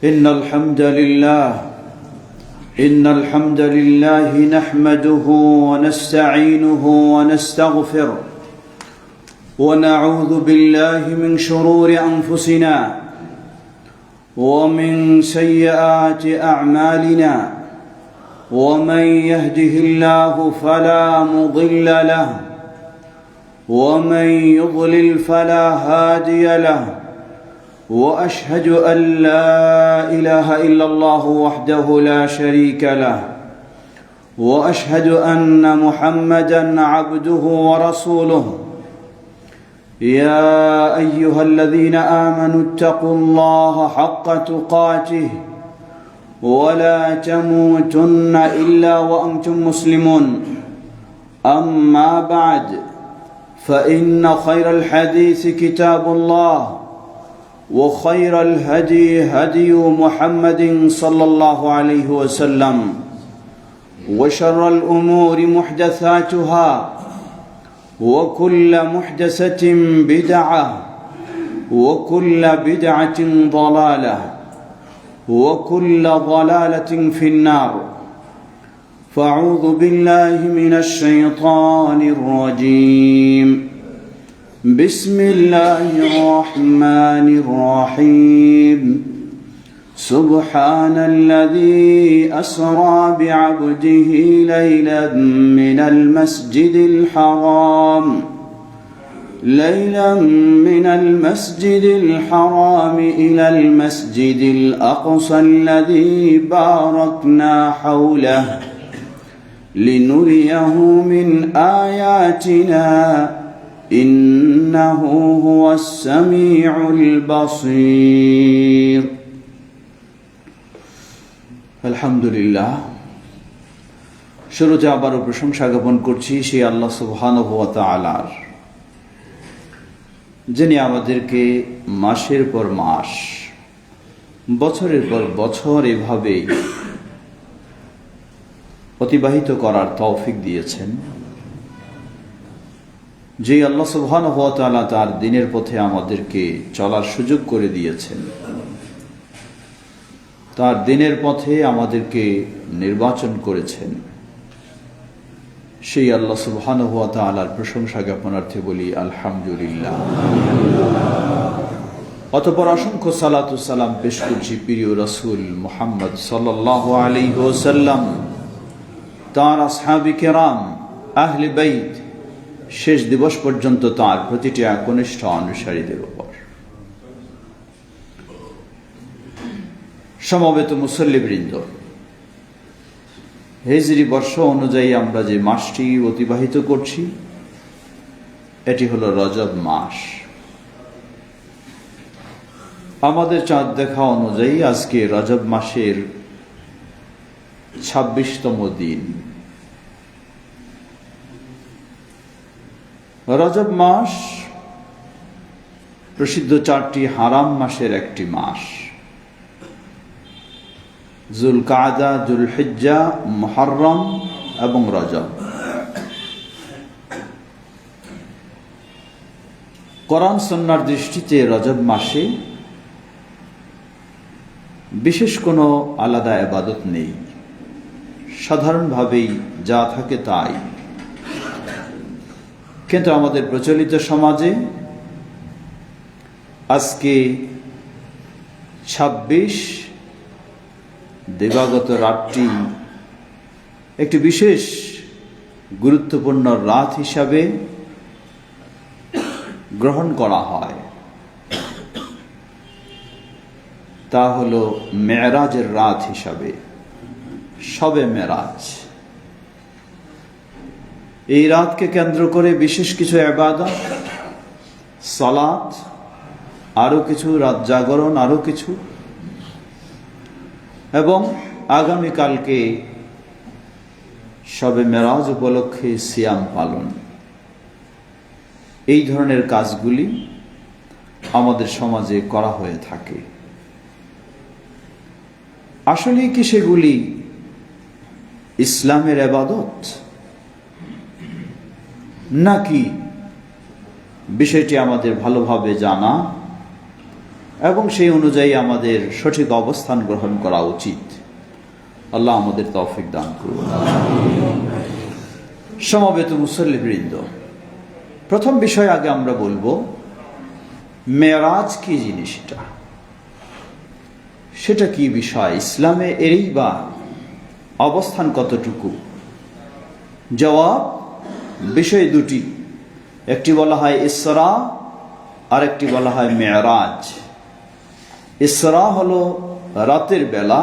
إن الحمد لله نحمده ونستعينه ونستغفره ونعوذ بالله من شرور أنفسنا ومن سيئات أعمالنا ومن يهده الله فلا مضل له ومن يضلل فلا هادي له وأشهد أن لا إله إلا الله وحده لا شريك له وأشهد أن محمدًا عبده ورسوله يا أيها الذين آمنوا اتقوا الله حق تقاته ولا تموتن إلا وأنتم مسلمون أما بعد فإن خير الحديث كتاب الله وخير الهدي هدي محمد صلى الله عليه وسلم وشر الأمور محدثاتها وكل محدثة بدعة وكل بدعة ضلالة وكل ضلالة في النار فأعوذ بالله من الشيطان الرجيم بسم الله الرحمن الرحيم سبحان الذي أسرى بعبده ليلا من المسجد الحرام إلى المسجد الأقصى الذي باركنا حوله لنريه من آياتنا إنه هو السميع البصير আলহামদুলিল্লাহ। শুরুতে আবারও প্রশংসা জ্ঞাপন করছি সেই আল্লাহ সুবহানাহু ওয়া তাআলার, যিনি আমাদেরকে মাসের পর মাস, বছরের পর বছর এভাবে অতিবাহিত করার তৌফিক দিয়েছেন। যে আল্লাহ সুবহানাহু ওয়া তাআলা তার দ্বীনের পথে আমাদেরকে চলার সুযোগ করে দিয়েছেন, তার দ্বীনের পথে আমাদেরকে নির্বাচন করেছেন, সেই আল্লাহ সুবহানাহু ওয়া তাআলার প্রশংসা জ্ঞাপনার্থে বলি আলহামদুলিল্লাহ। অতঃপর অসংখ্য সালাত ও সালাম পেশ করছি প্রিয় রাসূল মুহাম্মদ সাল্লাল্লাহু আলাইহি ওয়াসাল্লাম, তার আসহাবে কেরাম, আহলে বাইত, শেষ দিবস পর্যন্ত তার প্রতিটি একনিষ্ঠ অনুসারীদের উপর। সমবেত মুসল্লিবৃন্দ, হিজরি বর্ষ অনুযায়ী আমরা যে মাসটি অতিবাহিত করছি এটি হলো রজব মাস। আমাদের চাঁদ দেখা অনুযায়ী আজকে রজব মাসের 26তম দিন। রজব মাস প্রসিদ্ধ 4টি হারাম মাসের একটি মাস। যুলকাদা, যুলহিজ্জা, মুহররম এবং রজব। কোরআন সুন্নাহর দৃষ্টিতে রজব মাসে বিশেষ কোনো আলাদা ইবাদত নেই, সাধারণভাবেই যা থাকে তাই। কিন্তু আমাদের প্রচলিত সমাজে আজকে 26 দিবাগত রাতটি একটি বিশেষ গুরুত্বপূর্ণ রাত হিসাবে গ্রহণ করা হয়। তা হলো মেরাজের রাত হিসাবে, শবে মেরাজ। এই রাতকে কেন্দ্র করে বিশেষ কিছু ইবাদত, সালাত, আরো কিছু রাত জাগরণ, আরো কিছু, এবং আগামীকালকে শবে মেরাজ উপলক্ষে সিয়াম পালন, এই ধরনের কাজগুলি আমাদের সমাজে করা হয়ে থাকে। আসলে কি সেগুলি ইসলামের ইবাদত, নাকি বিষয়টি আমাদের ভালোভাবে জানা এবং সেই অনুযায়ী আমাদের সঠিক অবস্থান গ্রহণ করা উচিত। আল্লাহ আমাদের তৌফিক দান করুন। সমবেত মুসল্লিবৃন্দ, প্রথম বিষয় আগে আমরা বলবো মেরাজ কি জিনিসটা, সেটা কি বিষয়, ইসলামে এরই বা অবস্থান কতটুকু? জবাব, বিষয় দুটি, একটি বলা হয় ইসরা আর একটি বলা হয় মেরাজ। ইসরা হলো রাতের বেলা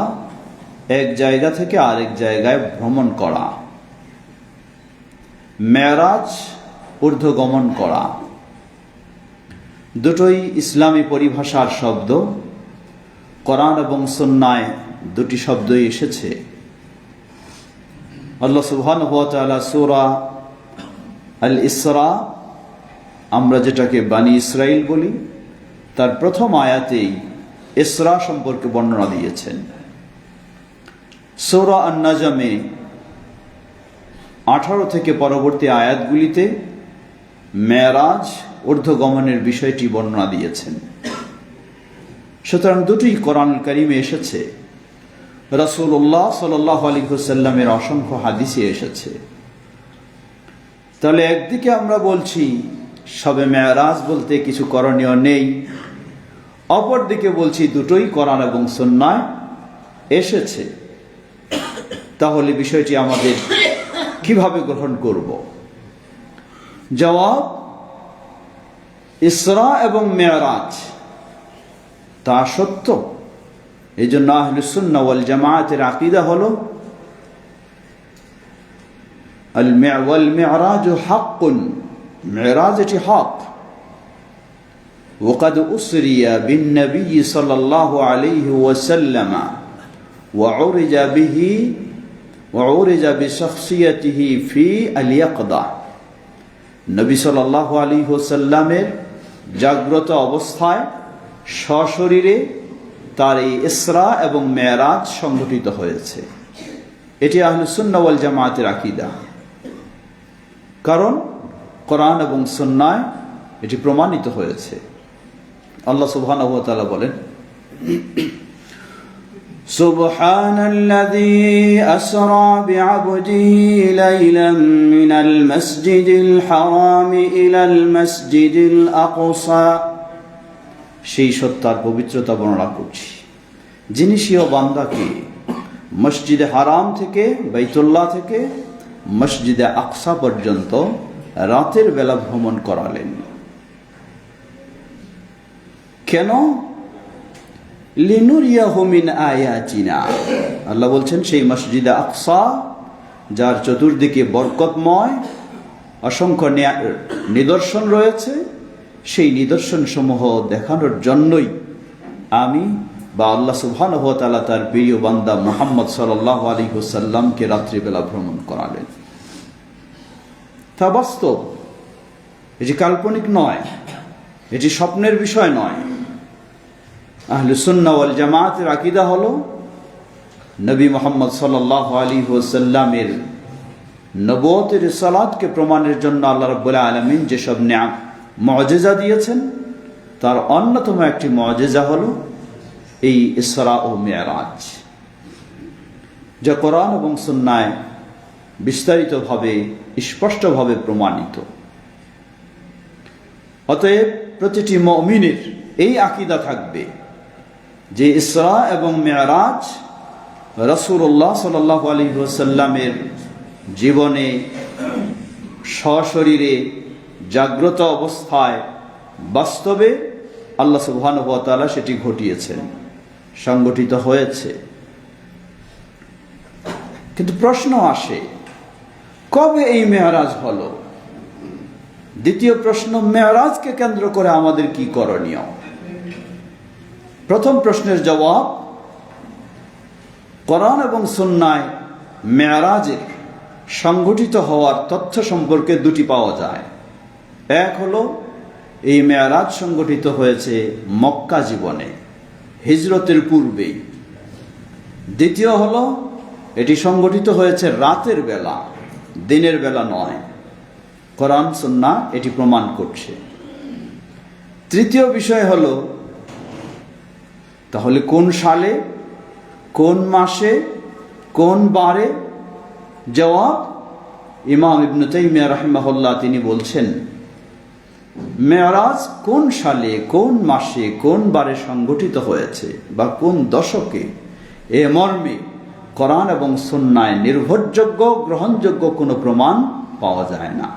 এক জায়গা থেকে আরেক জায়গায় ভ্রমণ করা, মেরাজ ঊর্ধ্বগমন করা। দুটোই ইসলামী পরিভাষার শব্দ, কোরআন এবং সুন্নায় দুটি শব্দই এসেছে। আল্লাহ সুবহানাহু ওয়া তাআলা সূরা আল ইসরা, আমরা যেটাকে বানি ইসরাইল বলি, তার প্রথম আয়াতেই ইসরা সম্পর্কে বর্ণনা দিয়েছেন। সূরা আন-নাজমে 18 থেকে পরবর্তী আয়াতগুলিতে মেরাজ ঊর্ধ্বগমনের বিষয়টি বর্ণনা দিয়েছেন। সুতরাং দুটোই কোরআনুল কারীমে এসেছে, রাসূলুল্লাহ সাল্লাল্লাহু আলাইহি ওয়াসাল্লামের অসংখ্য হাদিসে এসেছে। তাহলে একদিকে আমরা বলছি সবে মেরাজ বলতে কিছু করণীয় নেই, অপরদিকে বলছি দুটোই কোরআন এবং সুন্নায় এসেছে। তাহলে বিষয়টি আমাদের কিভাবে গ্রহণ করব? জবাব, ইসরা এবং মেরাজ তা সত্য। এই জন্য আহলুস সুন্নাহ ওয়াল জামাআতের আকীদা হলো আল মি'রাজ হাক্কুন, মেরাজ এটি হক। ওয়াকাদ উসরিয়া বিন নবী সাল্লাল্লাহু আলাইহি ওয়াসাল্লাম ওয়া উরিজা বিহি ওয়া উরিজা বিশখসিয়াতিহি ফি আল ইয়াকদা। নবী সাল্লাল্লাহু আলাইহি ওয়াসাল্লামের জাগ্রত অবস্থায় সশরীরে তার এই ইসরা এবং মেরাজ সংঘটিত হয়েছে। এটি আহলুস সুন্নাহ ওয়াল জামাআতের আকীদা, কারণ কোরআন এবং সুন্নায় এটি প্রমাণিত হয়েছে। আল্লাহ সুবহানাহু ওয়া তাআলা বলেন, সুবহানাল্লাযী আসরা বিআবদিহি লাইলাম মিনাল মাসজিদিল হারাম ইলাল মাসজিদিল আকসা। সেই সত্তার পবিত্রতা বর্ণনা করছি, যিনি স্বীয় বান্দাকে মসজিদে হারাম থেকে, বাইতুল্লাহ থেকে মসজিদে আকসা পর্যন্ত রাতের বেলা ভ্রমণ করালেন। কেন? লিনুরিয়াহু মিন আয়াতিনা। আল্লাহ বলছেন সেই মসজিদে আকসা, যার চতুর্দিকে বরকতময় অসংখ্য নিদর্শন রয়েছে, সেই নিদর্শন সমূহ দেখানোর জন্যই আমি বা আল্লাহ সুবহানাহু ওয়া তাআলা তার প্রিয় বান্দা মুহাম্মদ সাল্লাল্লাহু আলাইহি ওয়াসাল্লামকে রাত্রিবেলা ভ্রমণ করালেন। তা বাস্তব, এটি কাল্পনিক নয়, এটি স্বপ্নের বিষয় নয়। আহলুস সুন্নাহ ওয়াল জামাআতের আকীদা হলো নবী মুহাম্মদ সাল্লাল্লাহু আলাইহি ওয়াসাল্লামের নবুয়তের রিসালাতকে প্রমাণের জন্য আল্লাহ রাব্বুল আলামিন যেসব মুআজিজা দিয়েছেন, তার অন্যতম একটি মুআজিজা হলো এই ইসরা ও মেরাজ, যা কোরআন এবং সুন্নায় বিস্তারিতভাবে স্পষ্টভাবে প্রমাণিত। অতএব প্রতিটি মুমিনের এই আকীদা থাকবে যে ইসরা এবং মেরাজ রাসূলুল্লাহ সাল্লাল্লাহু আলাইহি ওয়াসাল্লামের জীবনে সশরীরে জাগ্রত অবস্থায় বাস্তবে আল্লাহ সুবহানাহু ওয়া তাআলা সেটি ঘটিয়েছেন, সংগঠিত হয়েছে। কিন্তু প্রশ্ন আসে, কবে এই মেরাজ হলো? দ্বিতীয় প্রশ্ন, মেরাজকে কেন্দ্র করে আমাদের কি করণীয়? প্রথম প্রশ্নের জবাব, কোরআন এবং সুন্নায় মেরাজের সংগঠিত হওয়ার তথ্য সম্পর্কে দুটি পাওয়া যায়। এক হলো এই মেরাজ সংগঠিত হয়েছে মক্কা জীবনে, হিজরতের পূর্বেই। দ্বিতীয় হলো এটি সংগঠিত হয়েছে রাতের বেলা, দিনের বেলা নয়। কোরআন সুন্নাহ এটি প্রমাণ করছে। তৃতীয় বিষয় হলো, তাহলে কোন সালে, কোন মাসে, কোন বারে? জবাব, ইমাম ইবনে তাইমিয়া রাহিমাহুল্লাহ তিনি বলছেন, মেরাজ কোন সালে, কোন মাসে, কোন বারে সংগঠিত হয়েছে বা কোন দশকে, এ মর্মে কোরআন এবং সুন্নায় নির্ভরযোগ্য গ্রহণযোগ্য কোনো প্রমাণ পাওয়া যায় না।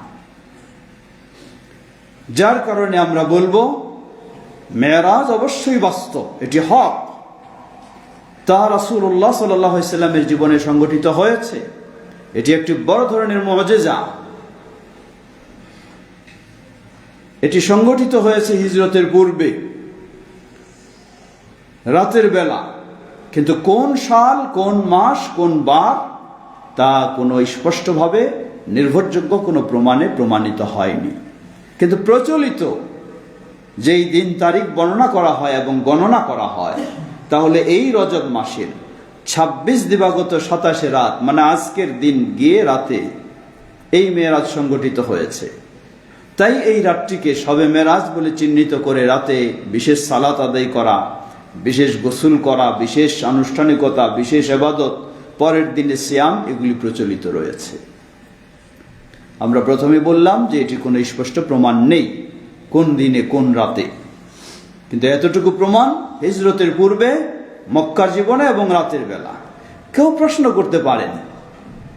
যার কারণে আমরা বলবো মেরাজ অবশ্যই বাস্তব, এটি হক, তা রাসূলুল্লাহ সাল্লাল্লাহু আলাইহি সাল্লামের জীবনে সংগঠিত হয়েছে। এটি একটি বড় ধরনের মুআজিজা। এটি সংগঠিত হয়েছে হিজরতের পূর্বে রাতের বেলা, কিন্তু কোন সাল, কোন মাস, কোন বার তা কোনো স্পষ্টভাবে নির্ভরযোগ্য কোনো প্রমাণে প্রমাণিত হয়নি। কিন্তু প্রচলিত যেই দিন তারিখ বর্ণনা করা হয় এবং গণনা করা হয়, তাহলে এই রজব মাসের 26 দিবাগত 27 রাত, মানে আজকের দিন গিয়ে রাতে এই মেরাজ সংগঠিত হয়েছে। তাই এই রাতটিকে শবে মেরাজ বলে চিহ্নিত করে রাতে বিশেষ সালাত আদায় করা, বিশেষ গোসল করা, বিশেষ আনুষ্ঠানিকতা, বিশেষ ইবাদত, পরের দিনে সিয়াম, এগুলি প্রচলিত রয়েছে। আমরা প্রথমে বললাম যে এটি কোনো স্পষ্ট প্রমাণ নেই কোন দিনে কোন রাতে, কিন্তু এতটুকু প্রমাণ হিজরতের পূর্বে মক্কার জীবনে এবং রাতের বেলা। কেউ প্রশ্ন করতে পারেন,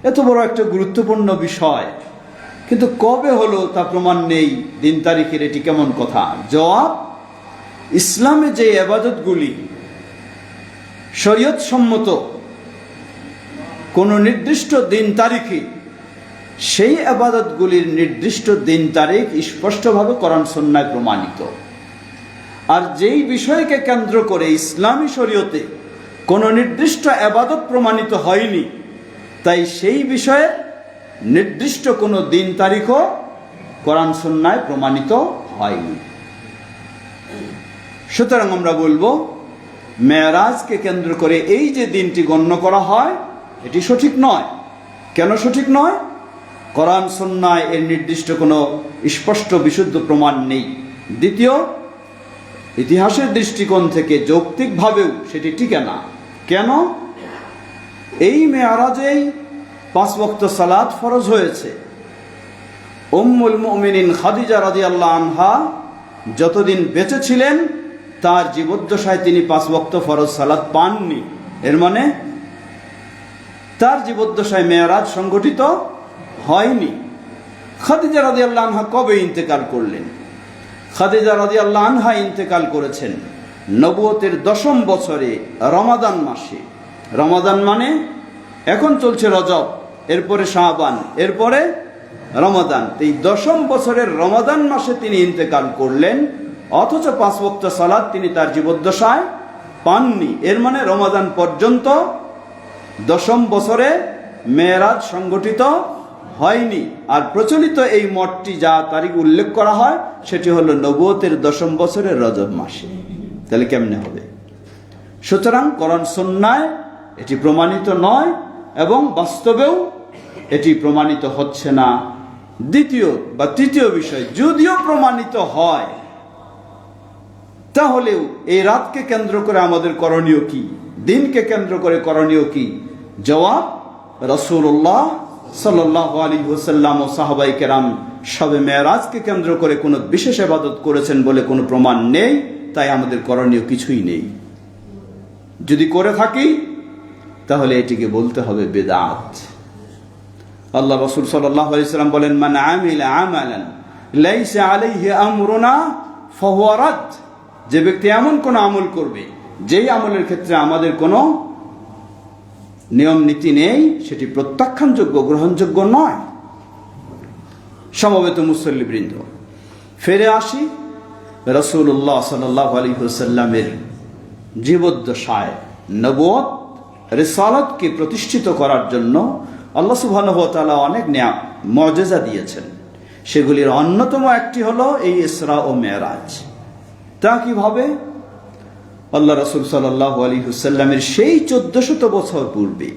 এত বড় একটা গুরুত্বপূর্ণ বিষয়, কিন্তু কবে হলো তা প্রমাণ নেই, দিন তারিখের, এটি কেমন কথা? জবাব, ইসলামে যে ইবাদতগুলি শরীয়ত সম্মত কোন নির্দিষ্ট দিন তারিখে, সেই ইবাদতগুলির নির্দিষ্ট দিন তারিখ স্পষ্টভাবে কোরআন সুন্নাহয় প্রমাণিত। আর যেই বিষয়কে কেন্দ্র করে ইসলামী শরীয়তে কোনো নির্দিষ্ট ইবাদত প্রমাণিত হয়নি, তাই সেই বিষয়ে নির্দিষ্ট কোনো দিন তারিখও কোরআন সুন্নাহয় প্রমাণিত হয়নি। সুতরাং আমরা বলবো মেরাজকে কেন্দ্র করে এই যে দিনটি গণ্য করা হয়, এটি সঠিক নয়। কেন সঠিক নয়? কোরআন সুন্নাহয় এর নির্দিষ্ট কোনো স্পষ্ট বিশুদ্ধ প্রমাণ নেই। দ্বিতীয়, ইতিহাসের দৃষ্টিকোণ থেকে যৌক্তিকভাবেও সেটি টিকে না। কেন? এই মেরাজেই 5 ওয়াক্ত সালাত ফরজ হয়েছে। উম্মুল মুমিনিন খাদিজা রাদিয়াল্লাহু আনহা যতদিন বেঁচে ছিলেন তার জীবদ্দশায় তিনি 5 ওয়াক্ত ফরজ সালাত পাননি। এর মানে তার জীবদ্দশায় মেরাজ সংগঠিত হয়নি। খাদিজা রাদিয়াল্লাহু আনহা কবে ইন্তেকাল করলেন? খাদিজা রাদিয়াল্লাহু আনহা ইন্তেকাল করেছেন নবুয়তের 10ম বছরে রমাদান মাসে। রমাদান মানে এখন চলছে রজব, এরপরে শাবান, এরপরে রমাদান। এই 10ম বছরের রমাদান মাসে তিনি ইন্তেকাল করলেন, অথচ 5 ওয়াক্ত সালাত তিনি তার জীবদ্দশায় পাননি। এর মানে রমাদান পর্যন্ত 10ম বছরে মেরাজ সংগঠিত হয়নি। আর প্রচলিত এই মতটি যা তারিখ উল্লেখ করা হয় সেটি হলো নবুয়তের 10ম বছরের রজব মাসে। তাহলে কেমনে হবে? সুতরাং কোরআন সুন্নাহয় এটি প্রমাণিত নয় এবং বাস্তবেও এটি প্রমাণিত হচ্ছে না। দ্বিতীয় বা তৃতীয় বিষয়, যদিও প্রমাণিত হয় তাহলেও এই রাতকে কেন্দ্র করে আমাদের করণীয় কি? দিনকে কেন্দ্র করে করণীয় কি? জবাব, রাসূলুল্লাহ সাল্লাল্লাহু আলাইহি ওয়াসাল্লাম ও সাহাবায়ে কেরাম শবে মেরাজকে কেন্দ্র করে কোনো বিশেষ ইবাদত করেছেন বলে কোনো প্রমাণ নেই। তাই আমাদের করণীয় কিছুই নেই। যদি করে থাকি তাহলে এটিকে বলতে হবে বিদআত। আল্লাহ রাসূল সাল্লাল্লাহু আলাইহি ওয়াসাল্লাম বলেন, মান আমিলা আমালান লাইসা আলাইহি আমরুনা ফাহুয়া রাদ। যে ব্যক্তি এমন কোন আমল করবে যেই আমলের ক্ষেত্রে আমাদের কোনো নিয়ম নীতি নেই, সেটি প্রত্যাখ্যানযোগ্য, গ্রহণযোগ্য নয়। সমবেত মুসল্লিবৃন্দ, ফিরে আসি রাসূলুল্লাহ সাল্লাল্লাহু আলাইহি ওয়াসাল্লামের জীবদ্দশায় নবুয়ত রিসালাতকে প্রতিষ্ঠিত করার জন্য আল্লাহ সুবহানাহু ওয়া তাআলা অনেক মুআজিজা দিয়েছেন। সেগুলির অন্যতম একটি হলো এই ইসরা ও মেরাজ। তা কিভাবে? আল্লাহ রাসূল সাল্লাল্লাহু আলাইহি ওয়াসাল্লামের সেই 1400 বছর পূর্বে,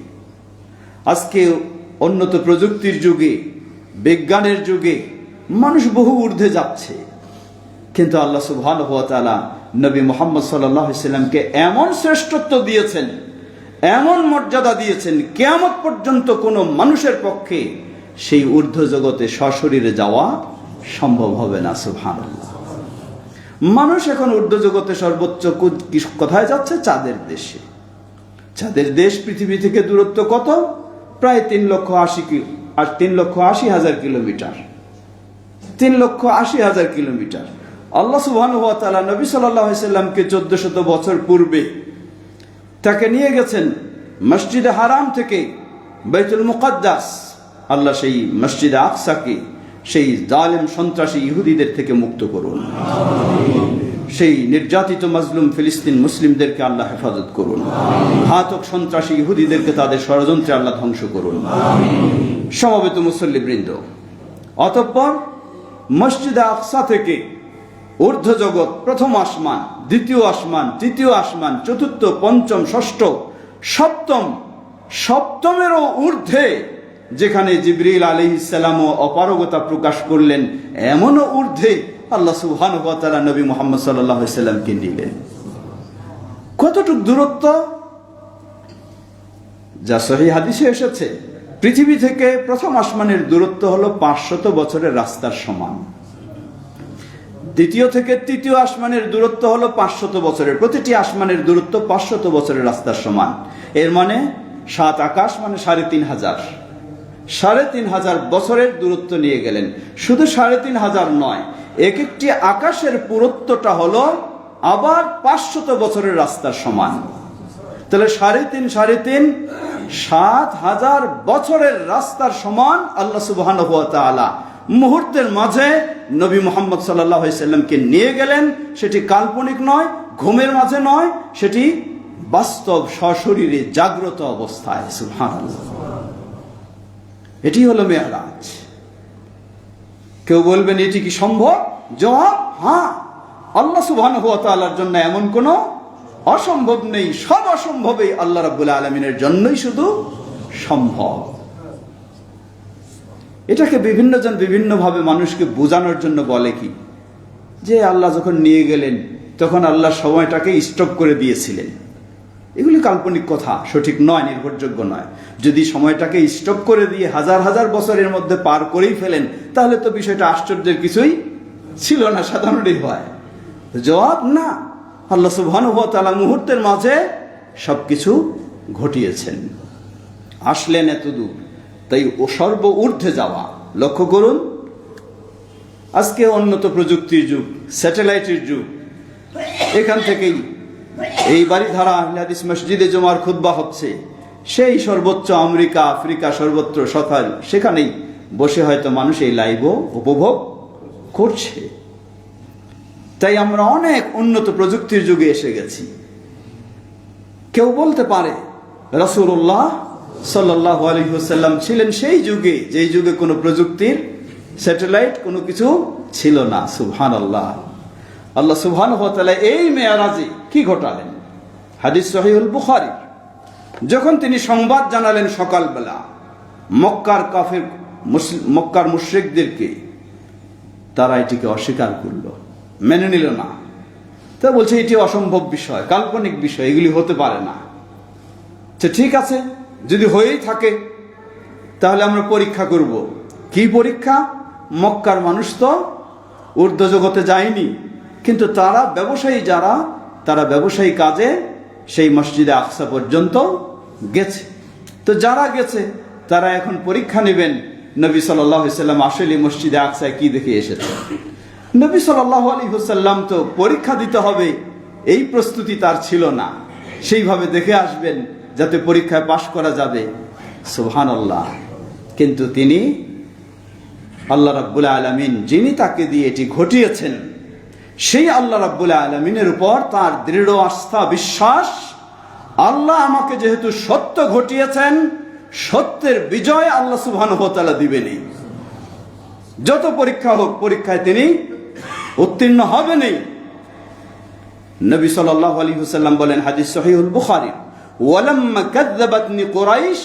আজকে উন্নত প্রযুক্তির যুগে, বিজ্ঞানের যুগে মানুষ বহু ঊর্ধ্বে যাচ্ছে, কিন্তু আল্লাহ সুবহানাহু ওয়া তাআলা নবী মুহাম্মদ সাল্লাল্লাহু আলাইহি সাল্লামকে এমন শ্রেষ্ঠত্ব দিয়েছেন, এমন মর্যাদা দিয়েছেন, কিয়ামত পর্যন্ত কোনো মানুষের পক্ষে সেই ঊর্ধ্ব জগতে সশরীরে যাওয়া সম্ভব হবে না। সুবহানাল্লাহ। মানুষ এখন ঊর্ধ্ব জগতে সর্বোচ্চ কোথায় যাচ্ছে? চাঁদের দেশে। চাঁদের দেশ পৃথিবী থেকে দূরত্ব কত? প্রায় 3,80,000 কিলোমিটার। 3,80,000 কিলোমিটার। আল্লাহ সুবহানাহু ওয়া তাআলা নবী সাল্লাল্লাহু আলাইহি সাল্লামকে 1400 বছর পূর্বে তাকে নিয়ে গেছেন মসজিদে হারাম থেকে বাইতুল মুকাদ্দাস। আল্লাহ সেই মসজিদে আকসাকে সেই জালেম সন্ত্রাসী ইহুদিদের থেকে মুক্ত করুন। সেই নির্যাতিত মাজলুম ফিলিস্তিন মুসলিমদেরকে আল্লাহ হেফাজত করুন। ঘাতক সন্ত্রাসী ইহুদিদেরকে তাদের ষড়যন্ত্রে আল্লাহ ধ্বংস করুন। সমবেত মুসল্লিবৃন্দ, অতঃপর মসজিদে আকসা থেকে ঊর্ধ্ব জগৎ, প্রথম আসমান, দ্বিতীয় আসমান, তৃতীয় আসমান, চতুর্থ, পঞ্চম, ষষ্ঠ, সপ্তমেরও ঊর্ধ্বে যেখানে জিবরিল আলাইহিস সালাম অপারগতা প্রকাশ করলেন, এমনও ঊর্ধ্বে আল্লাহ সুবহানাহু ওয়া তাআলা নবী মুহাম্মদ সাল্লাল্লাহু আলাইহি সাল্লামকে নিলেন। কতটুক দূরত্ব? যা সহিহ হাদিসে এসেছে, পৃথিবী থেকে প্রথম আসমানের দূরত্ব হলো 500 বছরের রাস্তার সমান। দ্বিতীয় থেকে তৃতীয় আসমানের দূরত্ব হলো 500 বছরের। প্রতিটি আসমানের দূরত্ব 500 বছরের রাস্তার সমান। এর মানে 7 আকাশ মানে 3,500। 3,500 বছরের দূরত্ব নিয়ে গেলেন। শুধু 3,500 নয়, এক একটি আকাশের পুরুত্বটা হলো আবার 500 বছরের রাস্তার সমান। তাহলে 3,500 7,000 বছরের রাস্তার সমান আল্লাহ সুবহানাহু ওয়া তাআলা মুহূর্তের মাঝে নবী মুহাম্মদ সাল্লাল্লাহু আলাইহি সাল্লামকে নিয়ে গেলেন। সেটি কাল্পনিক নয়, ঘুমের মাঝে নয়, সেটি বাস্তব সশরীরে জাগ্রত অবস্থায়। সুবহানাল্লাহ। এটি হলো মেরাজ। কেউ বলবেন এটি কি সম্ভব? জবাব হ্যাঁ। আল্লাহ সুবহানাহু ওয়া তাআলার জন্য এমন কোনো অসম্ভব নেই। সব অসম্ভবই আল্লাহ রাব্বুল আলামিনের জন্যই শুধু সম্ভব। এটাকে বিভিন্ন জন বিভিন্নভাবে মানুষকে বোঝানোর জন্য বলে কি, যে আল্লাহ যখন নিয়ে গেলেন তখন আল্লাহ সময়টাকে স্টপ করে দিয়েছিলেন। এগুলি কাল্পনিক কথা, সঠিক নয়, নির্ভরযোগ্য নয়। যদি সময়টাকে স্টপ করে দিয়ে হাজার হাজার বছরের মধ্যে পার করেই ফেলেন, তাহলে তো বিষয়টা আশ্চর্যের কিছুই ছিল না, সাধারণই হয়। জবাব না, আল্লাহ সুবহানাহু ওয়া তাআলা মুহূর্তের মাঝে সবকিছু ঘটিয়েছেন। আসলেন এতদূর, তাই ও সর্ব ঊর্ধ্বে যাওয়া। লক্ষ্য করুন, আজকে উন্নত প্রযুক্তির যুগ, স্যাটেলাইটের যুগ। এখান থেকেই এই বাড়িধারা আহলে হাদিস মসজিদে জুমার খুতবা হচ্ছে, সেই সর্বোচ্চ আমেরিকা, আফ্রিকা, সর্বত্র সকাল, সেখানেই বসে হয়তো মানুষ এই লাইভও উপভোগ করছে। তাই আমরা অনেক উন্নত প্রযুক্তির যুগে এসে গেছি। কেউ বলতে পারে রাসূলুল্লাহ সাল্লাল্লাহু আলাইহি ওয়াসাল্লাম ছিলেন সেই যুগে, যেই যুগে কোনো প্রযুক্তির, স্যাটেলাইট, কোনো কিছু ছিল না। সুবহানাল্লাহ। আল্লাহ সুবহানাহু ওয়া তাআলা এই মেরাজে কি ঘটালেন? হাদিস সহিহুল বুখারী, যখন তিনি সংবাদ জানালেন সকালবেলা মক্কার মুশরিকদেরকে, তারা এটিকে অস্বীকার করলো, মেনে নিল না। তা বলছে এটি অসম্ভব বিষয়, কাল্পনিক বিষয়, এগুলি হতে পারে না। ঠিক আছে, যদি হয়েই থাকে তাহলে আমরা পরীক্ষা করব। কি পরীক্ষা? মক্কার মানুষ তো ঊর্ধ্ব জগতে যায়নি, কিন্তু তারা ব্যবসায়ী, যারা তারা ব্যবসায়ী কাজে সেই মসজিদে আকসা পর্যন্ত গেছে। তো যারা গেছে তারা এখন পরীক্ষা নেবেন নবী সাল্লাল্লাহু আলাইহি ওয়াসাল্লাম আসলে মসজিদে আকসায় কি দেখে এসেছে। নবী সাল্লাল্লাহু আলাইহি ওয়াসাল্লাম তো পরীক্ষা দিতে হবে এই প্রস্তুতি তার ছিল না। সেইভাবে দেখে আসবেন যাতে পরীক্ষায় পাশ করা যাবে। সুবহানাল্লাহ। কিন্তু তিনি, আল্লাহ রাব্বুল আলামিন যিনি তাকে দিয়ে এটি ঘটিয়েছেন, সেই আল্লাহ রাব্বুল আলামিনের উপর তার দৃঢ় আস্থা, বিশ্বাস, আল্লাহ আমাকে যেহেতু সত্য ঘটিয়েছেন, সত্যের বিজয় আল্লাহ সুবহানাহু ওয়া তাআলা দিবেনই। যত পরীক্ষা হোক, পরীক্ষায় তিনি উত্তীর্ণ হবেনই। নবী সাল্লাল্লাহু আলাইহি ওয়াসাল্লাম বলেন, হাদিস সহিহুল বুখারী, ওয়ালাম্মা কাযাবাতনি কুরাইশ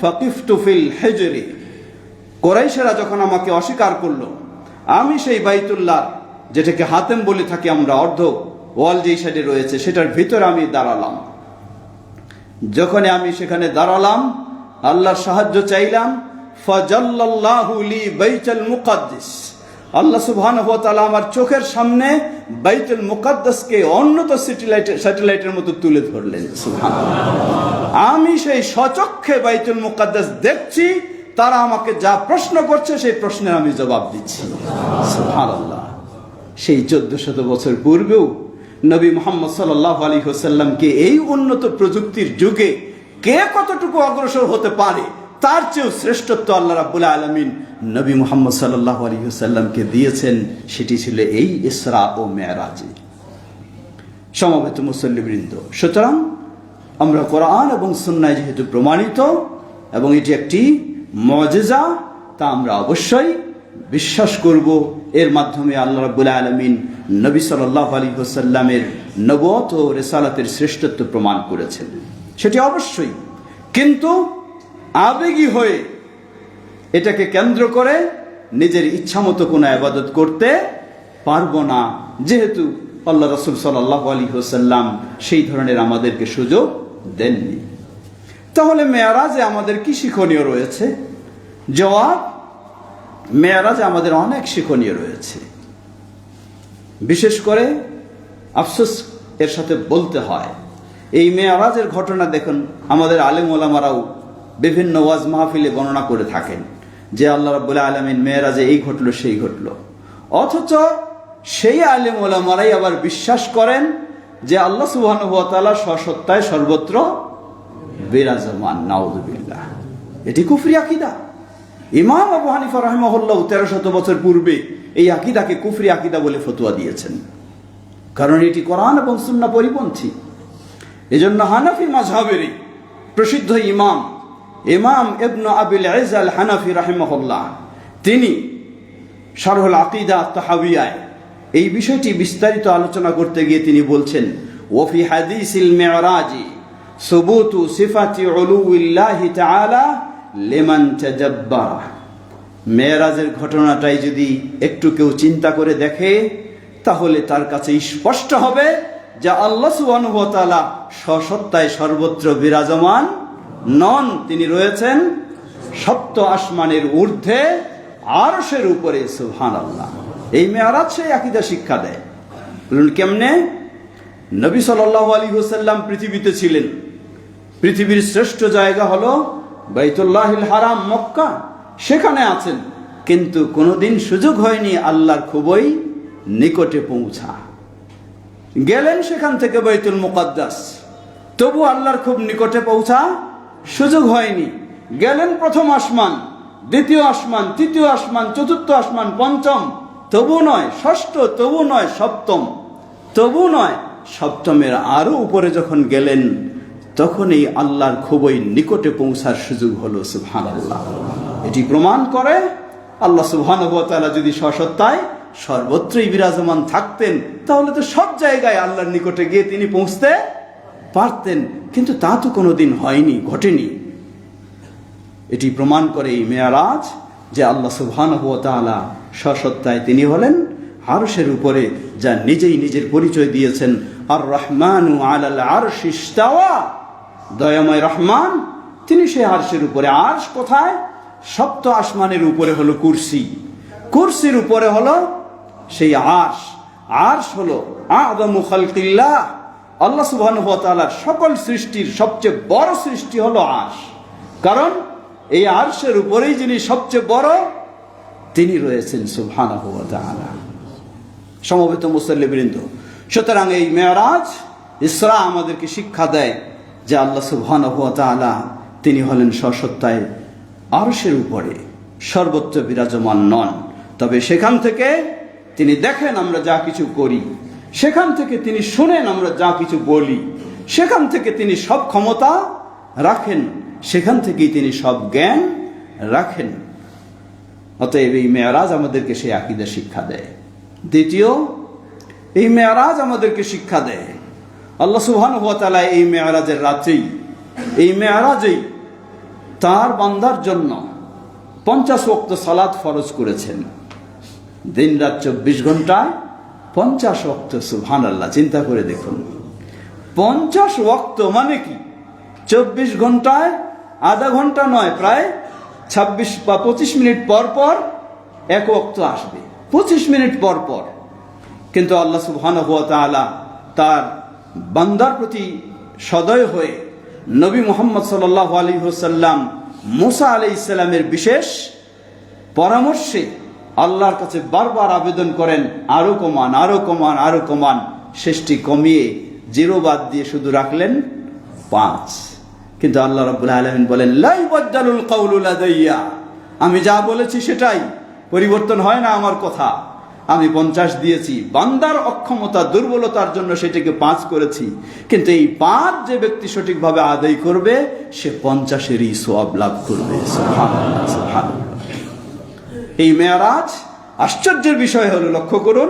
ফাকিফতু ফিল হিজরি। কুরাইশরা যখন আমাকে অস্বীকার করলো, আমি সেই বাইতুল্লাহ যেটাকে হাতেম বলে থাকি আমরা, অর্ধ ওয়াল যেই সাইডে রয়েছে সেটার ভিতরে আমি দাঁড়ালাম। যখন আমি সেখানে দাঁড়ালাম, আল্লাহর সাহায্য চাইলাম, ফাজাল্লাল্লাহু লি বাইতুল মুকাদ্দাস, আল্লাহ সুবহানাহু ওয়া তাআলা আমার চোখের সামনে বাইতুল মুকাদ্দাসকে উন্নত স্যাটেলাইটের মতো তুলে ধরলেন। সুবহানাল্লাহ, আমি সেই সচক্ষে বাইতুল মুকাদ্দাস দেখছি, তারা আমাকে যা প্রশ্ন করছে সেই প্রশ্নের আমি জবাব দিচ্ছি। সুবহানাল্লাহ, সেই 1400 বছর পূর্বেও নবী মুহাম্মদ সাল্লাল্লাহু আলাইহি ওয়াসাল্লামকে এই উন্নত প্রযুক্তির যুগে কে কতটুকু অগ্রসর হতে পারে, তার চেয়েও শ্রেষ্ঠত্ব আল্লাহ রাব্বুল আলামিন নবী মুহাম্মদ সাল্লাল্লাহু আলাইহি ওয়াসাল্লামকে দিয়েছেন। সেটি ছিল এই ইসরা ও মেরাজে। সমবেত মুসল্লিবৃন্দ, সুতরাং আমরা কোরআন এবং সুন্নাহ যেহেতু প্রমাণিত এবং এটি একটি মুজিজা, তা আমরা অবশ্যই বিশ্বাস করব। এর মাধ্যমে আল্লাহ রাব্বুল আলামিন নবী সাল্লাল্লাহু আলাইহি ওয়াসাল্লামের নবুয়ত ও রিসালাতের শ্রেষ্ঠত্ব প্রমাণ করেছেন, সেটি অবশ্যই। কিন্তু আবেগী হয়ে এটাকে কেন্দ্র করে নিজের ইচ্ছামতো কোনো ইবাদত করতে পারবো না, যেহেতু আল্লাহ রাসূল সাল্লাল্লাহু আলাইহি ওয়াসাল্লাম সেই ধরনের আমাদেরকে সুযোগ দেননি। তাহলে মেরাজে আমাদের কি শিক্ষণীয় রয়েছে? জবাব, মেরাজে আমাদের অনেক শিক্ষণীয় রয়েছে। বিশেষ করে আফসোস এর সাথে বলতে হয়, এই মেরাজের ঘটনা দেখুন আমাদের আলেম ওলামারাও বিভিন্ন ওয়াজ মাহফিলে বর্ণনা করে থাকেন যে আল্লাহ রাব্বুল আলামিন মেরাজে এই ঘটলো সেই ঘটলো, অথচ সেই আলেম ওলামারাই আবার বিশ্বাস করেন যে আল্লাহ সুবহানাহু ওয়া তাআলা স্বসত্তায় সর্বত্র বিরাজমান। নাউযুবিল্লাহ, এটি কুফরি আকীদা। ইমাম আবু হানিফা রাহিমাহুল্লাহ 1300 বছর পূর্বে এই আকীদাকে কুফরি আকীদা বলে ফতোয়া দিয়েছেন, কারণ এটি কোরআন এবং সুন্নাহ পরিপন্থী। এজন্য হানাফি মাযহাবেরই প্রসিদ্ধ ইমাম ইবনে আবিল ইজ আল হানাফি রাহিমাহুল্লাহ, তিনি শারহুল আকীদা আত-তাহাওয়িয়ায় এই বিষয়টি বিস্তারিত আলোচনা করতে গিয়ে তিনি বলছেন, ওয়া ফি হাদিসিল মিরাজি সুবুতু সিফাতি উলুইল্লাহি তাআলা লিমান তাজাব্বারা। মেরাজের ঘটনাটাই যদি একটু কেউ চিন্তা করে দেখে, তাহলে তার কাছে স্পষ্ট হবে যে আল্লাহ সুবহানাহু ওয়া তাআলা স্বসত্তায় সর্বত্র বিরাজমান নন, তিনি রয়েছেন সপ্ত আসমানের ঊর্ধ্বে, আরশের উপরে। সুবহানাল্লাহ, এই মেরাজ সেই আকীদা শিক্ষা দেয়। বলুন কেমনে? নবী সাল্লাল্লাহু আলাইহি ওয়াসাল্লাম পৃথিবীতে ছিলেন, পৃথিবীর শ্রেষ্ঠ জায়গা হলো বাইতুল্লাহিল হারাম মক্কা, সেখানে আছেন, কিন্তু কোনোদিন সুযোগ হয়নি আল্লাহর খুবই নিকটে পৌঁছা। গেলেন সেখান থেকে বাইতুল মুকাদ্দাস, তবু আল্লাহর খুব নিকটে পৌঁছা সুযোগ হয়নি। গেলেন প্রথম আসমান, দ্বিতীয় আসমান, তৃতীয় আসমান, চতুর্থ আসমান, পঞ্চম, তবু নয়। ষষ্ঠ, তবু নয়। সপ্তম, তবু নয়। সপ্তমের আরো উপরে যখন গেলেন, তখনই আল্লাহর খুবই নিকটে পৌঁছার সুযোগ হলো। সুবহানাল্লাহ, এটি প্রমাণ করে আল্লাহ সুবহানাহু ওয়া তাআলা যদি স্বসত্তায় সর্বত্রই বিরাজমান থাকতেন, তাহলে তো সব জায়গায় আল্লাহর নিকটে গিয়ে তিনি পৌঁছতে পারতেন, কিন্তু তা তো কোনোদিন হয়নি, ঘটেনি। এটি প্রমাণ করে এই মেরাজ যে আল্লাহ সুবহানাহু ওয়া তাআলা স্বসত্তায় তিনি হলেন আরশের উপরে, যা নিজেই নিজের পরিচয় দিয়েছেন, আর রহমানু আলাল আরশি ইস্তাওয়া, দয়াময় রহমান তিনি সেই আরশের উপরে। আরশ কোথায়? সপ্ত আসমানের উপরে হলো কুরসি, কুরসির উপরে হলো সেই আরশ। আরশ হলো আযমু খালকিল্লাহ, আল্লাহ সুবহানাহু ওয়া তাআলার সকল সৃষ্টির সবচেয়ে বড় সৃষ্টি হলো আরশ, কারণ এই আরশের উপরেই যিনি সবচেয়ে বড় তিনি রয়েছেন সুবহানাহু ওয়া তাআলা। সমবেত মুসল্লিবৃন্দ, সুতরাং এই মেরাজ ইসরা আমাদেরকে শিক্ষা দেয় যে আল্লাহ সুবহানাহু ওয়া তাআলা তিনি হলেন স্বসত্তায় আরশের উপরে, সর্বত্র বিরাজমান নন। তবে সেখান থেকে তিনি দেখেন আমরা যা কিছু করি, সেখান থেকে তিনি শুনেন আমরা যা কিছু বলি, সেখান থেকে তিনি সব ক্ষমতা রাখেন, সেখান থেকেই তিনি সব জ্ঞান রাখেন। অতএব এই মেরাজ আমাদেরকে সেই আকীদা শিক্ষা দেয়। দ্বিতীয়, এই মেরাজ আমাদেরকে শিক্ষা দেয় আল্লাহ সুবহানাহু ওয়া তাআলা এই মেরাজের রাতেই, এই মেরাজেই তার বান্দার জন্য 50 ওয়াক্ত সালাত ফরজ করেছেন। দিন রাত 24 ঘন্টায় 50 ওয়াক্ত, সুবহানাল্লাহ। চিন্তা করে দেখুন, 50 ওয়াক্ত মানে কি? 24 ঘন্টায় আধা ঘন্টা নয়, প্রায় 26 বা 25 মিনিট পর পর এক ওয়াক্ত আসবে, 25 মিনিট পর পর। কিন্তু আল্লাহ সুবহানাহু ওয়া তাআলা তার বান্দার প্রতি সদয় হয়ে নবী মুহাম্মদ সাল্লাল্লাহু আলাইহি ওয়াসাল্লাম মুসা আলাইহিস সালামের বিশেষ পরামর্শে আল্লাহর কাছে বারবার আবেদন করেন, আরো কমান, আরো কমান, আরো কমান। শেষটি কমিয়ে 0 বাদ দিয়ে শুধু রাখলেন 5। কিন্তু আল্লাহ রাব্বুল আলামিন বলেন, লা ইউবাদদালুল কাউলু লাদাইয়া, আমি যা বলেছি সেটাই, পরিবর্তন হয় না আমার কথা। আমি 50 দিয়েছি, বান্দার অক্ষমতা দুর্বলতার জন্য সেটাকে 5 করেছি। কিন্তু এই 5 যে ব্যক্তি সঠিকভাবে আদায় করবে, সে 50-এরই সওয়াব লাভ করবে। সুবহানাল্লাহ, সুবহানাল্লাহ। এই মেরাজ আশ্চর্যের বিষয় হলো, লক্ষ্য করুন,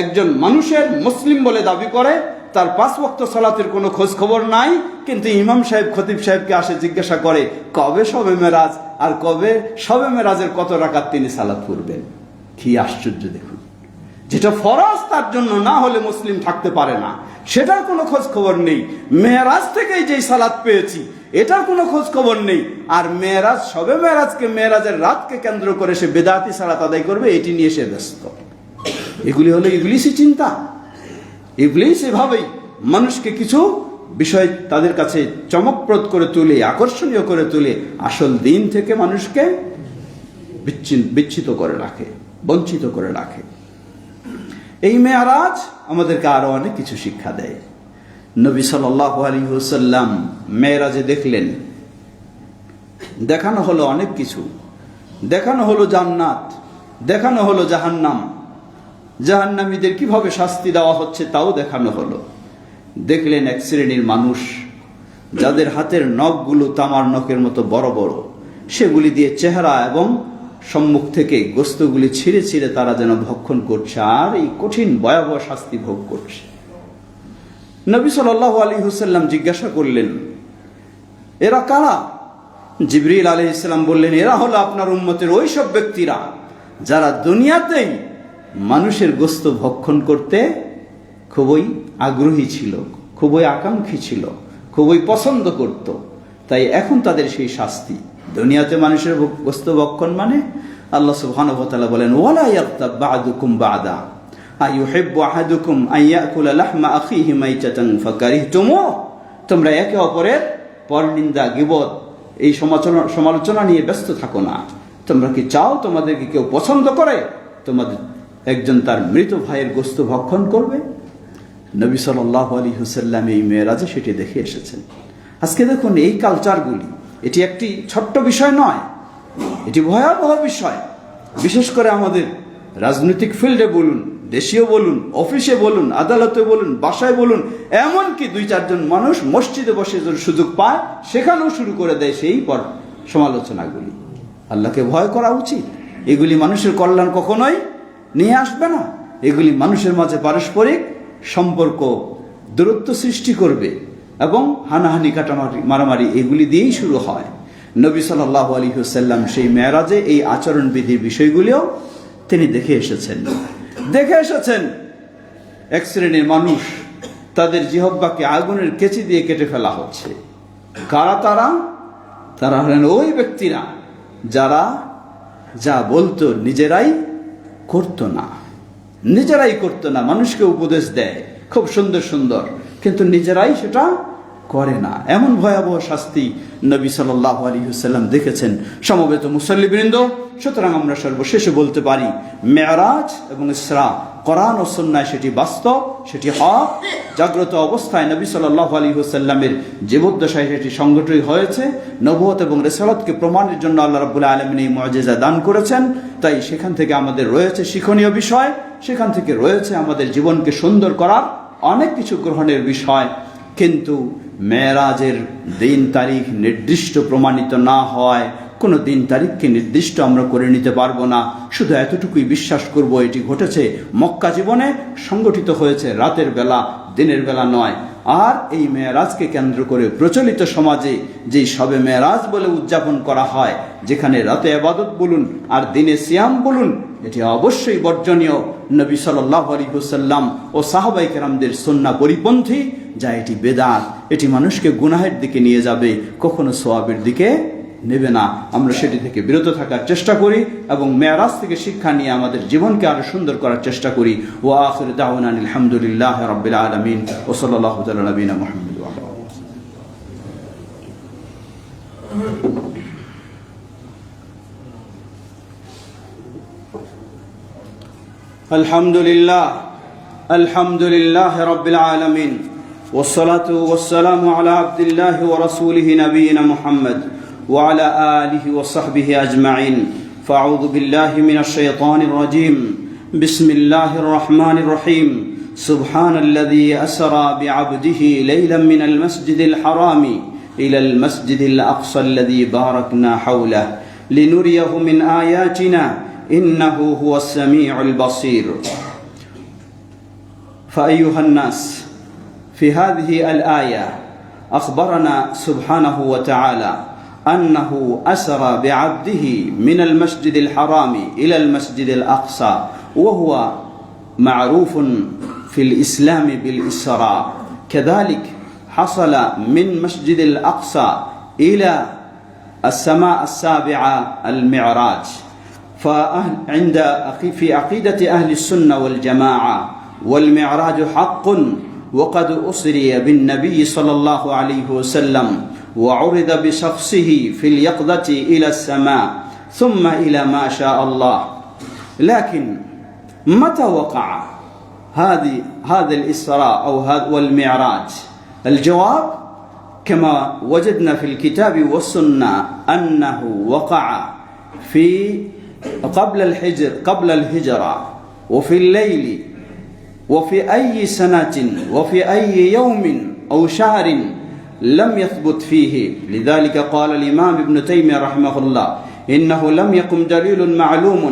একজন মানুষের মুসলিম বলে দাবি করে, তার 5 ওয়াক্ত সালাতের কোনো খোঁজ খবর নাই, কিন্তু ইমাম সাহেব খতিব সাহেবকে আসে জিজ্ঞাসা করে কবে শবে মেরাজ, আর কবে শবে মেরাজের কত রাকাত তিনি সালাত পড়বেন। কি আশ্চর্য দেখুন, যেটা ফরজ তার জন্য না হলে মুসলিম থাকতে পারে না, সেটার কোনো খোঁজ খবর নেই। মেরাজ থেকেই যেই সালাত পেয়েছি, এটার কোনো খোঁজ খবর নেই। আর মেরাজ, শবে মেরাজকে, মেরাজের রাতকে কেন্দ্র করে সে বেদাতি সালাত আদায় করবে, এটি নিয়ে সে ব্যস্ত। এগুলি হলো ইবলিসি চিন্তা। ইবলিস এভাবেই মানুষকে কিছু বিষয় তাদের কাছে চমকপ্রদ করে তুলে, আকর্ষণীয় করে তুলে, আসল দিন থেকে মানুষকে বিচ্ছিত করে রাখে, বঞ্চিত করে রাখে। এই মেরাজ আমাদেরকে আরো অনেক কিছু শিক্ষা দেয়। নবী সাল্লাল্লাহু আলাইহি ওয়াসাল্লাম মেরাজে দেখলেন, দেখানো হলো অনেক কিছু, দেখানো হলো জান্নাত, দেখানো হলো জাহান্নাম, জাহান্নামীদের কিভাবে শাস্তি দেওয়া হচ্ছে তাও দেখানো হলো। দেখলেন এক শ্রেণীর মানুষ যাদের হাতের নখগুলো তামার নখের মতো বড় বড়, সেগুলি দিয়ে চেহারা এবং সম্মুখ থেকে গোস্তগুলি ছিঁড়ে ছিঁড়ে তারা যেন ভক্ষণ করছে, আর এই কঠিন ভয়াবহ শাস্তি ভোগ করছে। নবী সাল্লাল্লাহু আলাইহি ওয়াসাল্লাম জিজ্ঞাসা করলেন, এরা কারা? জিবরিল আলাইহিস সালাম বললেন, এরা হলো আপনার উম্মতের ওই সব ব্যক্তিরা যারা দুনিয়াতেই মানুষের গোস্ত ভক্ষণ করতে খুবই আগ্রহী ছিল, খুবই আকাঙ্ক্ষী ছিল, খুবই পছন্দ করত। তাই এখন তাদের সেই শাস্তি। দুনিয়াতে মানুষের গোস্ত ভক্ষণ মানে, আল্লাহ সুবহানাহু ওয়া তাআলা বলেন, ওয়ালা ইয়াগতাব বা'দুকুম বা'দা আইয়ুহিব্বু আহাদুকুম আন ইয়াকুলা লাহমা আখিহি মাইতাতান ফাকারিহতুমুহ। তোমরা একে অপরের পরনিন্দা, গীবত, এই সমালোচনা নিয়ে ব্যস্ত থাকো না। তোমরা কি চাও তোমাদেরকে কেউ পছন্দ করে তোমাদের একজন তার মৃত ভাইয়ের গোস্ত ভক্ষণ করবে? নবী সাল্লাল্লাহু আলাইহি ওয়াসাল্লাম এই মেরাজে সেটি দেখে এসেছেন। আজকে দেখুন, এই কালচারগুলি, এটি একটি ছোট্ট বিষয় নয়, এটি ভয়াবহ বিষয়। বিশেষ করে আমাদের রাজনৈতিক ফিল্ডে বলুন, দেশীয় বলুন, অফিসে বলুন, আদালতে বলুন, বাসায় বলুন, এমনকি 2-4 জন মানুষ মসজিদে বসে যদি সুযোগ পায়, সেখানেও শুরু করে দেয় সেই সমালোচনাগুলি। আল্লাহকে ভয় করা উচিত। এগুলি মানুষের কল্যাণ কখনোই নিয়ে আসবে না। এগুলি মানুষের মাঝে পারস্পরিক সম্পর্ক দূরত্ব সৃষ্টি করবে এবং হানাহানি, কাটামারি, মারামারি এগুলি দিয়েই শুরু হয়। নবী সাল্লাল্লাহু আলাইহি ওয়াসাল্লাম সেই মেরাজে এই আচরণবিধির বিষয়গুলিও তিনি দেখে এসেছেন। এক শ্রেণীর মানুষ, তাদের জিহ্বাকে আগুনের কেচি দিয়ে কেটে ফেলা হচ্ছে। কারা তারা? তারা হলেন ওই ব্যক্তিরা যারা যা বলতো নিজেরাই করতো না, মানুষকে উপদেশ দেয় খুব সুন্দর সুন্দর, কিন্তু নিজেরাই সেটা করে না। এমন ভয়াবহ শাস্তি নবী সাল্লাল্লাহু আলাইহি ওয়াসাল্লাম দেখেছেন। সমবেত মুসল্লিবৃন্দ, সুতরাং আমরা সর্বশেষে বলতে পারি, মেরাজ এবং ইসরা কোরআন ও সুন্নাহ সেটি বাস্তব, সেটি হক। জাগ্রত অবস্থায় নবী সাল্লাল্লাহু আলাইহি ওয়াসাল্লামের জীবদ্দশায় সেটি সংঘটিত হয়েছে। নবুয়ত এবং রিসালাতকে প্রমাণের জন্য আল্লাহ রাব্বুল আলামিন এই মুআজিজা দান করেছেন। তাই সেখান থেকে আমাদের রয়েছে শিক্ষণীয় বিষয়, সেখান থেকে রয়েছে আমাদের জীবনকে সুন্দর করার অনেক কিছু গ্রহণের বিষয়। কিন্তু মেরাজের দিন তারিখ নির্দিষ্ট প্রমাণিত না হয়, কোনো দিন তারিখকে নির্দিষ্ট আমরা করে নিতে পারবো না। শুধু এতটুকুই বিশ্বাস করব, এটি ঘটেছে মক্কা জীবনে, সংগঠিত হয়েছে রাতের বেলা, দিনের বেলা নয়। আর এই মেরাজকে কেন্দ্র করে প্রচলিত সমাজে যেই শবে মেরাজ বলে উদযাপন করা হয়, যেখানে রাতে ইবাদত বলুন আর দিনে সিয়াম বলুন, এটি অবশ্যই বর্জনীয়। নবী সাল্লাল্লাহু আলাইহি ওয়াসাল্লাম ও সাহাবায়ে কেরামদের সুন্নাহ পরিপন্থী, যা এটি বেদাত, এটি মানুষকে গুনাহের দিকে নিয়ে যাবে, কখনো সওয়াবের দিকে নেবে না। আমরা সেটি থেকে বিরত থাকার চেষ্টা করি এবং মেরাজ থেকে শিক্ষা নিয়ে আমাদের জীবনকে আরো সুন্দর করার চেষ্টা করি। ওয়া আখিরু দাওয়ানা আলহামদুলিল্লাহি রাব্বিল আলামিন ওয়া সাল্লাল্লাহু আলা নবিনা মুহাম্মদ ওয়া আলা আলহামদুলিল্লাহ রাব্বিল আলামিন ওয়াসসালাতু ওয়াসসালামু আলা আবদিল্লাহি ওয়া রাসূলিহি নবিয়িনা মুহাম্মদ ওয়া আলা আলিহি ওয়া সাহবিহি আজমাইন। ফাআউযু বিল্লাহি মিনাশ শাইতানির রাজীম। বিসমিল্লাহির রহমানির রহিম। সুবহানাল্লাযী আসরা বিআবদিহি লাইলাম মিনাল মাসজিদিল হারামি ইলাল মাসজিদিল আকসাল্লাযী বারাকনা হাওলাহু লিনুরিয়াহু মিন আয়াতিনা ইন্নাহু হুয়াস সামিউল বাসীর। فأيها الناس، في هذه الآية أخبرنا سبحانه وتعالى أنه أسرى بعبده من المسجد الحرام إلى المسجد الأقصى، وهو معروف في الإسلام بالإسراء. كذلك حصل من مسجد الأقصى إلى السماء السابعة المعراج. في عقيدة أهل السنة والجماعة والمعراج حق، وقد أسري بالنبي صلى الله عليه وسلم وعرض بشخصه في اليقظة إلى السماء ثم إلى ما شاء الله. لكن متى وقع هذا الإسراء أو والمعراج؟ الجواب كما وجدنا في الكتاب والسنة أنه وقع في قبل الهجرة، وفي الليل، وفي أي سنة، وفي أي يوم أو شهر لم يثبت فيه. لذلك قال الإمام ابن تيمية رحمه الله: إنه لم يقم دليل معلوم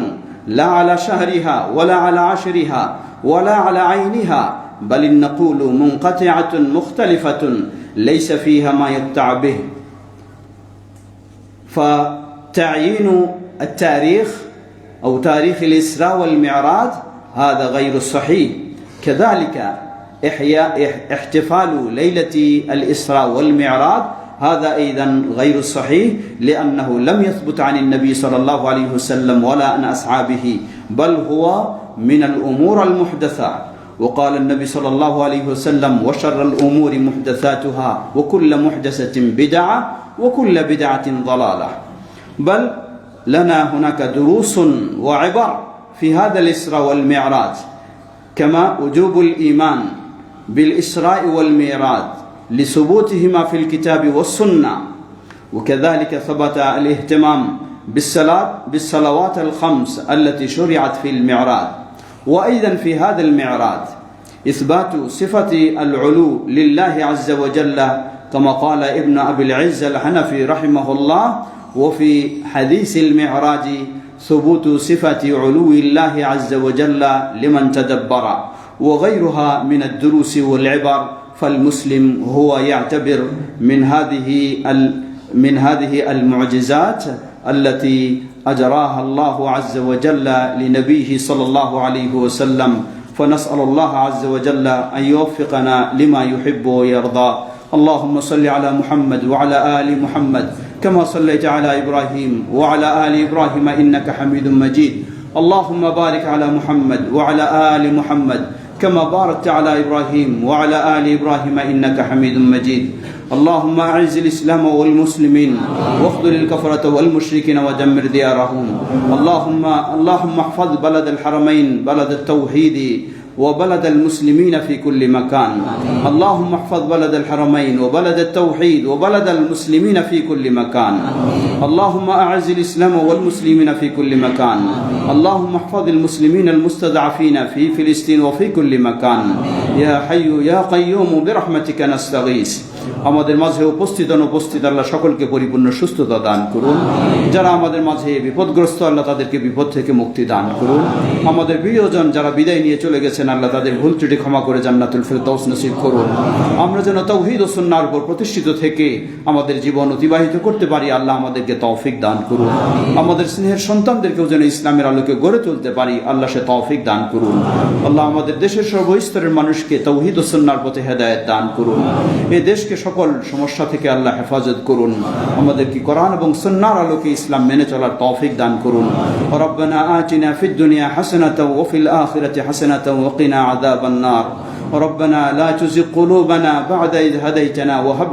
لا على شهرها ولا على عشرها ولا على عينها، بل نقول منقطعة مختلفة ليس فيها ما يقطع به. فتعيين التاريخ أو تاريخ الإسراء والمعراج هذا غير صحيح. كذلك احتفال ليلة الإسراء والمعراج هذا أيضا غير صحيح، لأنه لم يثبت عن النبي صلى الله عليه وسلم ولا عن أصحابه، بل هو من الأمور المحدثة. وقال النبي صلى الله عليه وسلم: وشر الأمور محدثاتها وكل محدثة بدعة وكل بدعة ضلالة. بل لنا هناك دروس وعبر في هذا الإسراء والمعراج، كما وجوب الإيمان بالإسراء والمعراج لثبوتهما في الكتاب والسنة، وكذلك ثبت الاهتمام بالصلوات الخمس التي شرعت في المعراج. وأيضا في هذا المعراج إثبات صفة العلو لله عز وجل، كما قال ابن أبي العز الحنفي رحمه الله: وفي حديث المعراج ثبوت صفة علو الله عز وجل لمن تدبر، وغيرها من الدروس والعبر. فالمسلم هو يعتبر من هذه المعجزات التي أجراها الله عز وجل لنبيه صلى الله عليه وسلم. فنسأل الله عز وجل أن يوفقنا لما يحب ويرضى. اللهم صل على محمد وعلى آل محمد كما صليت على إبراهيم وعلى آل إبراهيم إنك حميد مجيد. اللهم بارك على محمد وعلى آل محمد كما باركت على إبراهيم وعلى آل إبراهيم إنك حميد مجيد. اللهم أعز الإسلام والمسلمين واخذل الكفرة والمشركين ودمر ديارهم. اللهم احفظ بلد الحرمين، بلد التوحيد وبلد المسلمين في كل مكان. اللهم احفظ بلد الحرمين وبلد التوحيد وبلد المسلمين في كل مكان. اللهم أعز الإسلام والمسلمين في كل مكان. اللهم احفظ المسلمين المستضعفين في فلسطين وفي كل مكان. يا حي يا قيوم برحمتك نستغيث. আমাদের মাঝে উপস্থিত অনুপস্থিত আল্লাহ সকলকে পরিপূর্ণ সুস্থতা দান করুন। যারা আমাদের মাঝে বিপদগ্রস্ত আল্লাহ তাদেরকে বিপদ থেকে মুক্তি দান করুন। আমাদের প্রিয়জন যারা বিদায় নিয়ে চলে গেছেন আল্লাহ তাদের ভুল ত্রুটি ক্ষমা করে জান্নাতুল ফেরদৌস নসিব করুন। আমরা যেন তাওহীদ ও সুন্নাহর উপর প্রতিষ্ঠিত থেকে আমাদের জীবন অতিবাহিত করতে পারি, আল্লাহ আমাদেরকে তৌফিক দান করুন। আমাদের স্নেহের সন্তানদেরকেও যেন ইসলামের আলোকে গড়ে তুলতে পারি, আল্লাহ সে তৌফিক দান করুন। আল্লাহ আমাদের দেশের সর্বস্তরের মানুষকে তাওহীদ ও সুন্নাহর পথে হেদায়েত দান করুন। এই দেশকে সকল সমস্যা থেকে আল্লাহ হেফাজত করুন। আমাদেরকে কোরআন এবং সুন্নাহর আলোকে ইসলাম মেনে চলার তৌফিক দান করুন। রব্বানা আতিনা ফিদ দুনিয়া হাসানাতাও ওয়া ফিল আখিরাতি হাসানাতাও ওয়া কিনা আযাবান নার। রব্বানা লা তুযিগ কুলুবানা বা'দা ইয হাদাইতানা ওয়া হাব